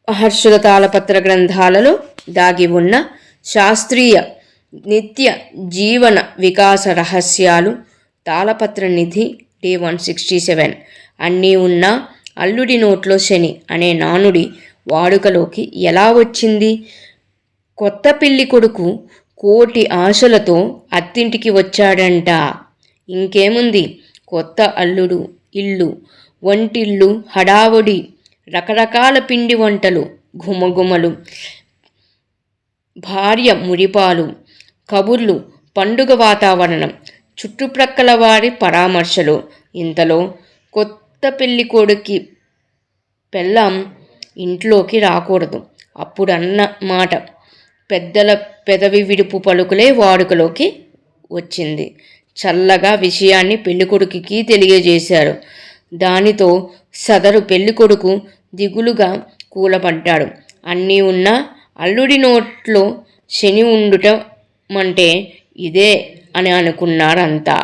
మహర్షుల తాళపత్ర గ్రంథాలలో దాగి ఉన్న శాస్త్రీయ నిత్య జీవన వికాస రహస్యాలు. తాళపత్ర నిధి డే 167. అన్నీ ఉన్నా అల్లుడి నోట్లో శని అనే నానుడి వాడుకలోకి ఎలా వచ్చింది? కొత్త పెళ్లి కొడుకు కోటి ఆశలతో అత్తింటికి వచ్చాడంట. ఇంకేముంది, కొత్త అల్లుడు, ఇల్లు, వంటిల్లు హడావుడి, రకరకాల పిండి వంటలు, గుమగుమలు, భార్య మురిపాలు, కబుర్లు, పండుగ వాతావరణం, చుట్టుప్రక్కల వారి పరామర్శలు. ఇంతలో కొత్త పెళ్లి కొడుకి పెళ్ళాం ఇంట్లోకి రాకూడదు అప్పుడన్న మాట పెద్దల పెదవి విడుపు పలుకులే వాడుకలోకి వచ్చింది. చల్లగా విషయాన్ని పెళ్ళికొడుకుకి తెలియజేశారు. దానితో సదరు పెళ్ళికొడుకు దిగులుగా కూలబడ్డాడు. అన్నీ ఉన్నా అల్లుడి నోట్లో శని ఉండుటమంటే ఇదే అని అనుకున్నారంతా.